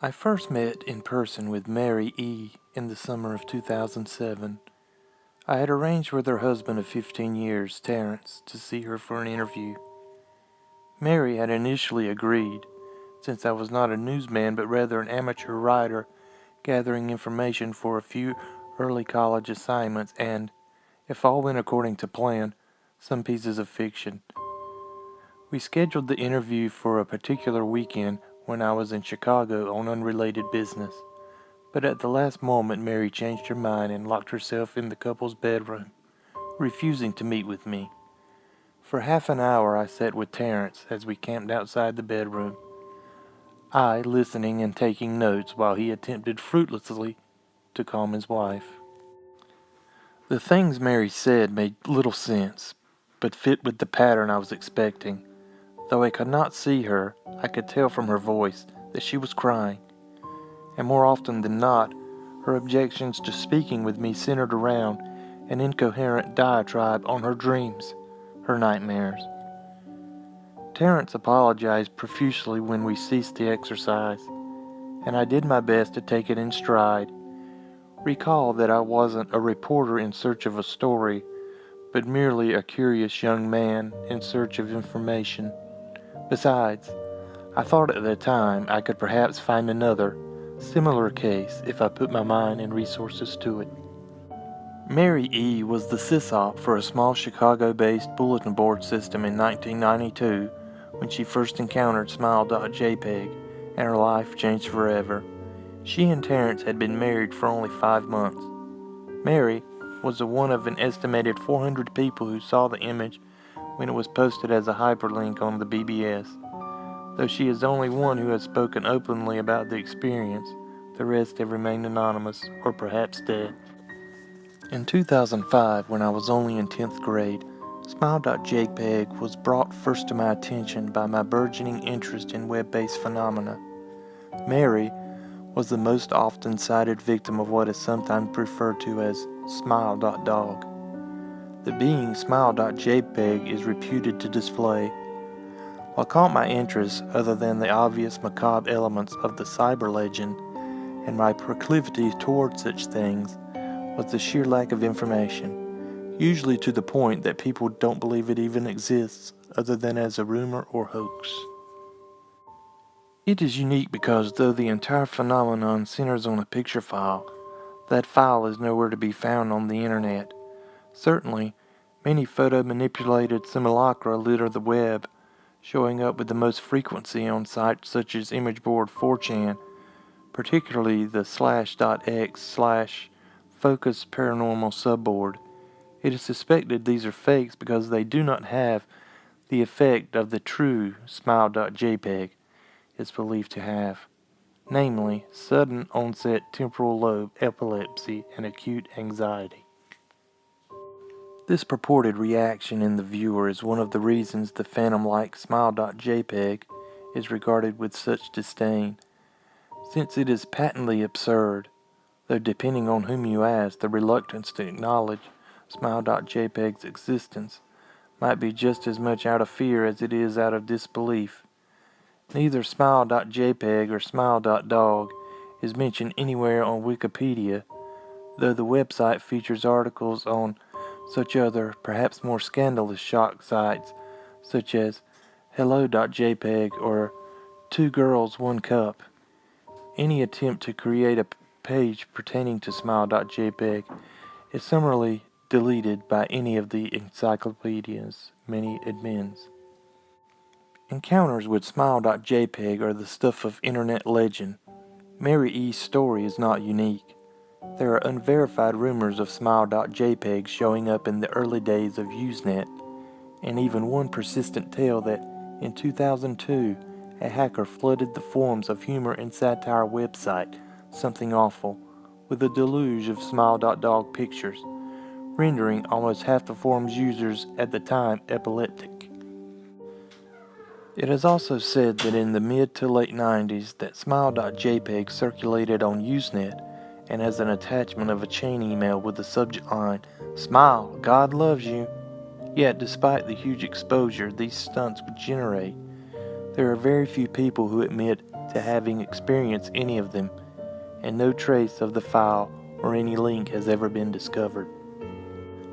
I first met in person with Mary E. in the summer of 2007. I had arranged with her husband of 15 years, Terrence, to see her for an interview. Mary had initially agreed, since I was not a newsman but rather an amateur writer gathering information for a few early college assignments and, if all went according to plan, some pieces of fiction. We scheduled the interview for a particular weekend when I was in Chicago on unrelated business, but at the last moment Mary changed her mind and locked herself in the couple's bedroom, refusing to meet with me. For half an hour I sat with Terrence as we camped outside the bedroom, I listening and taking notes while he attempted fruitlessly to calm his wife. The things Mary said made little sense, but fit with the pattern I was expecting. Though I could not see her, I could tell from her voice that she was crying, and more often than not, her objections to speaking with me centered around an incoherent diatribe on her dreams, her nightmares. Terrence apologized profusely when we ceased the exercise, and I did my best to take it in stride. Recall that I wasn't a reporter in search of a story, but merely a curious young man in search of information. Besides, I thought at the time I could perhaps find another, similar case if I put my mind and resources to it. Mary E. was the sysop for a small Chicago-based bulletin board system in 1992 when she first encountered Smiledog.jpg, and her life changed forever. She and Terrence had been married for only 5 months. Mary was one of an estimated 400 people who saw the image when it was posted as a hyperlink on the BBS. Though she is the only one who has spoken openly about the experience, the rest have remained anonymous or perhaps dead. In 2005, when I was only in 10th grade, Smile.jpg was brought first to my attention by my burgeoning interest in web-based phenomena. Mary was the most often cited victim of what is sometimes referred to as Smile.dog. The being Smile.jpg is reputed to display. What caught my interest, other than the obvious macabre elements of the cyber legend and my proclivity toward such things, was the sheer lack of information, usually to the point that people don't believe it even exists other than as a rumor or hoax. It is unique because though the entire phenomenon centers on a picture file, that file is nowhere to be found on the internet. Certainly, many photo-manipulated simulacra litter the web, showing up with the most frequency on sites such as imageboard 4chan, particularly the /x/focus paranormal subboard. It is suspected these are fakes because they do not have the effect of the true Smile.jpg is believed to have, namely sudden onset temporal lobe epilepsy and acute anxiety. This purported reaction in the viewer is one of the reasons the phantom-like Smile.jpg is regarded with such disdain, since it is patently absurd, though depending on whom you ask, the reluctance to acknowledge Smile.jpg's existence might be just as much out of fear as it is out of disbelief. Neither Smile.jpg or Smile.dog is mentioned anywhere on Wikipedia, though the website features articles on such other, perhaps more scandalous shock sites, such as Hello.jpg or Two Girls, One Cup. Any attempt to create a page pertaining to Smile.jpg is summarily deleted by any of the encyclopedia's many admins. Encounters with Smile.jpg are the stuff of internet legend. Mary E.'s story is not unique. There are unverified rumors of Smile.jpg showing up in the early days of Usenet, and even one persistent tale that, in 2002, a hacker flooded the forums of humor and satire website Something Awful with a deluge of Smile.dog pictures, rendering almost half the forum's users at the time epileptic. It is also said that in the mid to late 90s that Smile.jpg circulated on Usenet and as an attachment of a chain email with the subject line, "Smile, God loves you." Yet despite the huge exposure these stunts would generate, there are very few people who admit to having experienced any of them, and no trace of the file or any link has ever been discovered.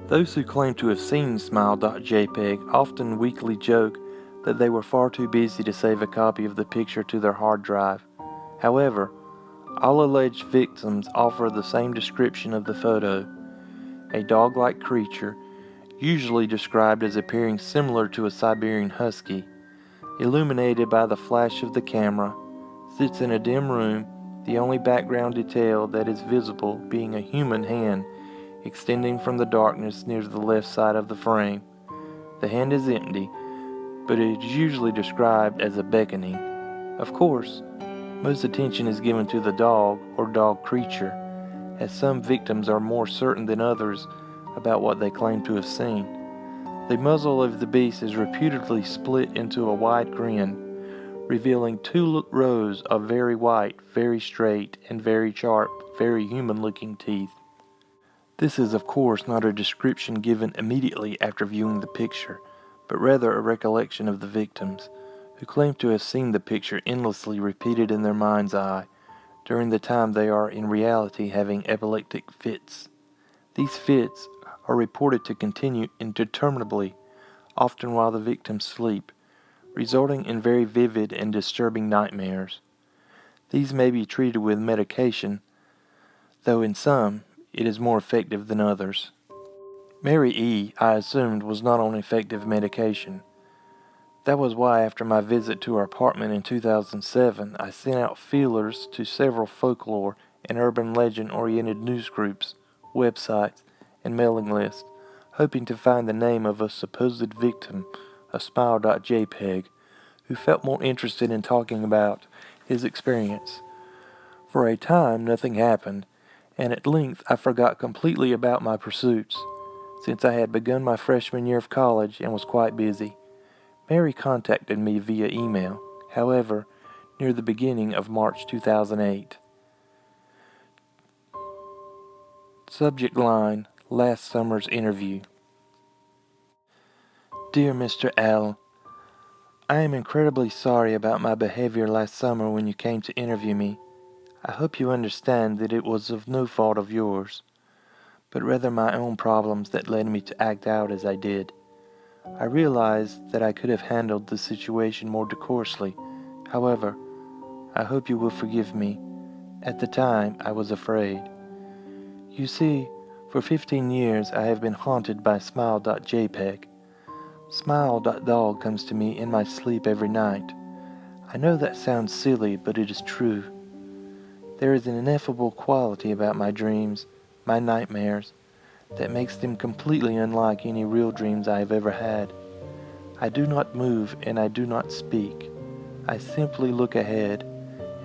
Those who claim to have seen Smile.jpg often weakly joke that they were far too busy to save a copy of the picture to their hard drive. However, all alleged victims offer the same description of the photo: a dog-like creature, usually described as appearing similar to a Siberian husky, illuminated by the flash of the camera, sits in a dim room, the only background detail that is visible being a human hand extending from the darkness near the left side of the frame. The hand is empty, but it is usually described as a beckoning. Of course, most attention is given to the dog or dog creature, as some victims are more certain than others about what they claim to have seen. The muzzle of the beast is reputedly split into a wide grin, revealing two rows of very white, very straight, and very sharp, very human-looking teeth. This is of course not a description given immediately after viewing the picture, but rather a recollection of the victims, who claim to have seen the picture endlessly repeated in their mind's eye during the time they are in reality having epileptic fits. These fits are reported to continue interminably, often while the victims sleep, resulting in very vivid and disturbing nightmares. These may be treated with medication, though in some it is more effective than others. Mary E., I assumed, was not on effective medication. That was why after my visit to her apartment in 2007, I sent out feelers to several folklore and urban legend-oriented news groups, websites, and mailing lists, hoping to find the name of a supposed victim of Smile.jpg who felt more interested in talking about his experience. For a time, nothing happened, and at length I forgot completely about my pursuits, since I had begun my freshman year of college and was quite busy. Mary contacted me via email, however, near the beginning of March 2008. Subject line: last summer's interview. Dear Mr. Allen, I am incredibly sorry about my behavior last summer when you came to interview me. I hope you understand that it was of no fault of yours, but rather my own problems that led me to act out as I did. I realized that I could have handled the situation more decorously. However, I hope you will forgive me. At the time, I was afraid. You see, for 15 years I have been haunted by Smile.jpg. Smile.dog comes to me in my sleep every night. I know that sounds silly, but it is true. There is an ineffable quality about my dreams, my nightmares, that makes them completely unlike any real dreams I have ever had. I do not move and I do not speak. I simply look ahead,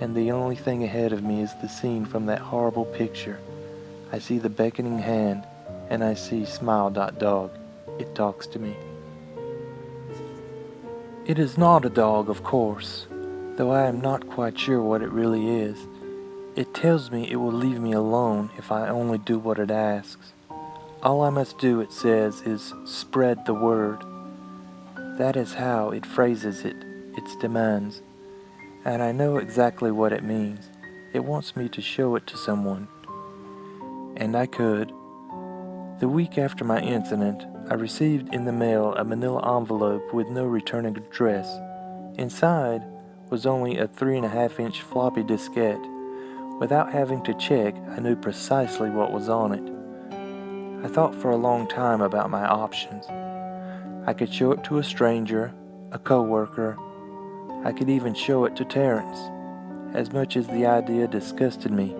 and the only thing ahead of me is the scene from that horrible picture. I see the beckoning hand, and I see Smile.dog. It talks to me. It is not a dog, of course, though I am not quite sure what it really is. It tells me it will leave me alone if I only do what it asks. All I must do, it says, is spread the word. That is how it phrases it, its demands. And I know exactly what it means. It wants me to show it to someone. And I could. The week after my incident, I received in the mail a manila envelope with no returning address. Inside was only a 3.5-inch floppy diskette. Without having to check, I knew precisely what was on it. I thought for a long time about my options. I could show it to a stranger, a co-worker. I could even show it to Terrence, as much as the idea disgusted me.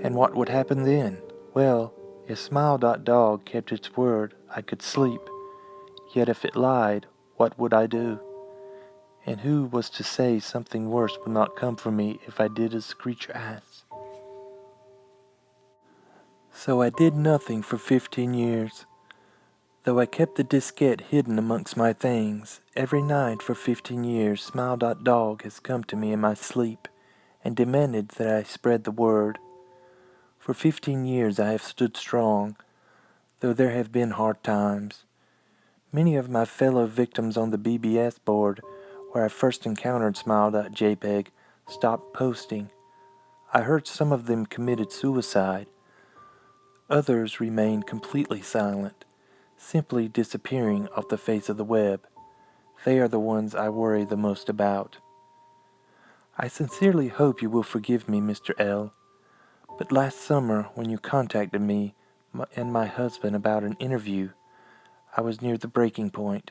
And what would happen then? Well, if Smile.dog kept its word, I could sleep. Yet if it lied, what would I do? And who was to say something worse would not come for me if I did as the creature asked? So I did nothing for 15 years. Though I kept the diskette hidden amongst my things, every night for 15 years Smile.dog has come to me in my sleep and demanded that I spread the word. For 15 years I have stood strong, though there have been hard times. Many of my fellow victims on the BBS board, where I first encountered Smile.jpg, stopped posting. I heard some of them committed suicide. Others remained completely silent, simply disappearing off the face of the web. They are the ones I worry the most about. I sincerely hope you will forgive me, Mr. L. But last summer, when you contacted me and my husband about an interview, I was near the breaking point.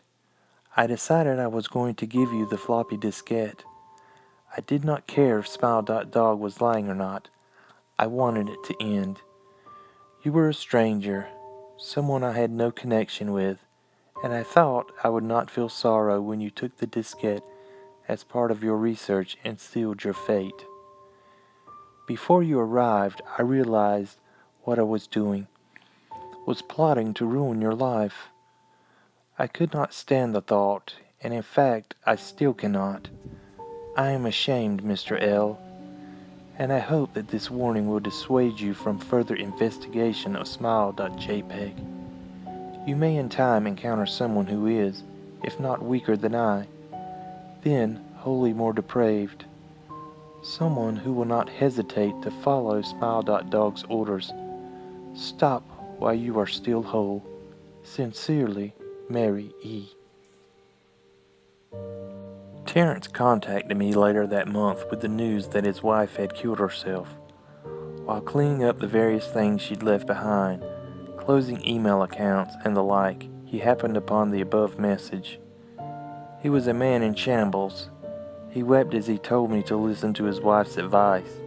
I decided I was going to give you the floppy diskette. I did not care if Smile.dog was lying or not. I wanted it to end. You were a stranger, someone I had no connection with, and I thought I would not feel sorrow when you took the diskette as part of your research and sealed your fate. Before you arrived, I realized what I was doing, was plotting to ruin your life. I could not stand the thought, and in fact, I still cannot. I am ashamed, Mr. L, and I hope that this warning will dissuade you from further investigation of Smile.jpg. You may in time encounter someone who is, if not weaker than I, then wholly more depraved. Someone who will not hesitate to follow Smile.dog's orders. Stop while you are still whole. Sincerely, Mary E. Terrence contacted me later that month with the news that his wife had killed herself. While cleaning up the various things she'd left behind, closing email accounts and the like, he happened upon the above message. He was a man in shambles. He wept as he told me to listen to his wife's advice.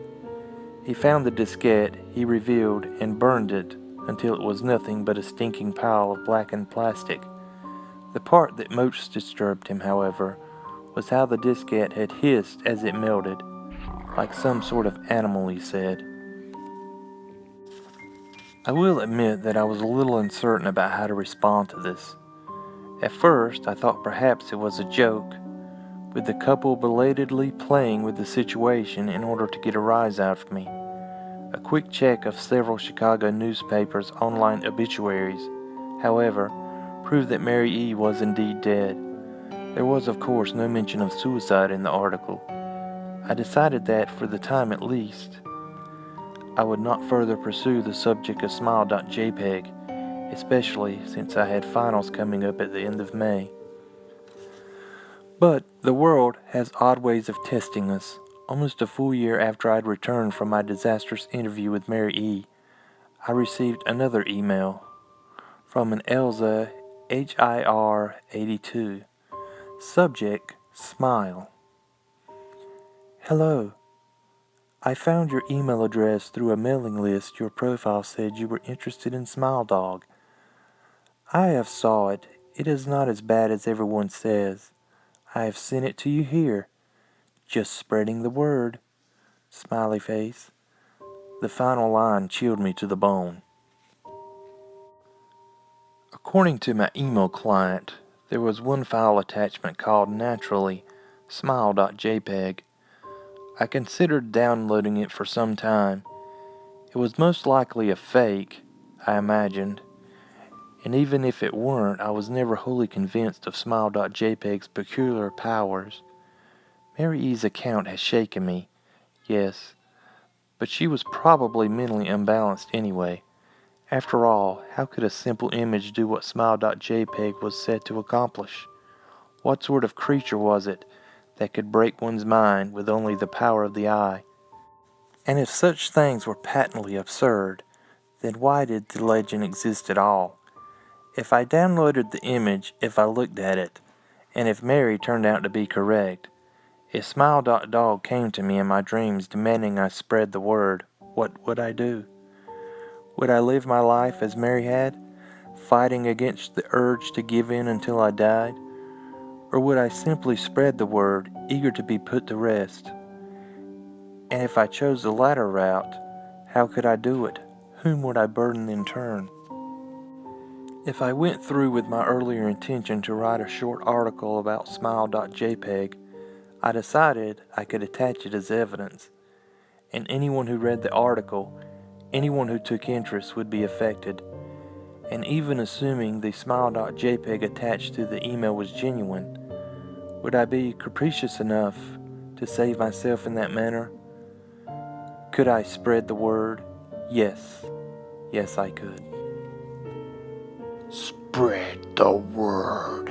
He found the diskette he revealed and burned it until it was nothing but a stinking pile of blackened plastic. The part that most disturbed him, however, was how the diskette had hissed as it melted, like some sort of animal, he said. I will admit that I was a little uncertain about how to respond to this. At first, I thought perhaps it was a joke, with the couple belatedly playing with the situation in order to get a rise out of me. A quick check of several Chicago newspapers' online obituaries, however, proved that Mary E. was indeed dead. There was, of course, no mention of suicide in the article. I decided that, for the time at least, I would not further pursue the subject of Smile.jpg, especially since I had finals coming up at the end of May. But the world has odd ways of testing us. Almost a full year after I'd returned from my disastrous interview with Mary E., I received another email from an Elza HIR 82. Subject, Smile. Hello. I found your email address through a mailing list. Your profile said you were interested in Smiledog. I have saw it. It is not as bad as everyone says. I have sent it to you here. Just spreading the word. Smiley face. The final line chilled me to the bone. According to my email client, there was one file attachment called naturally Smile.jpg. I considered downloading it for some time. It was most likely a fake, I imagined, and even if it weren't, I was never wholly convinced of Smile.jpg's peculiar powers. Mary E.'s account has shaken me, yes, but she was probably mentally unbalanced anyway. After all, how could a simple image do what Smile.jpg was said to accomplish? What sort of creature was it that could break one's mind with only the power of the eye? And if such things were patently absurd, then why did the legend exist at all? If I downloaded the image, if I looked at it, and if Mary turned out to be correct, if Smile.dog came to me in my dreams demanding I spread the word, what would I do? Would I live my life as Mary had, fighting against the urge to give in until I died? Or would I simply spread the word, eager to be put to rest? And if I chose the latter route, how could I do it? Whom would I burden in turn? If I went through with my earlier intention to write a short article about Smile.jpg, I decided I could attach it as evidence, and anyone who read the article, anyone who took interest would be affected. And even assuming the Smile.jpg attached to the email was genuine, would I be capricious enough to save myself in that manner? Could I spread the word? Yes. Yes, I could. Spread the word.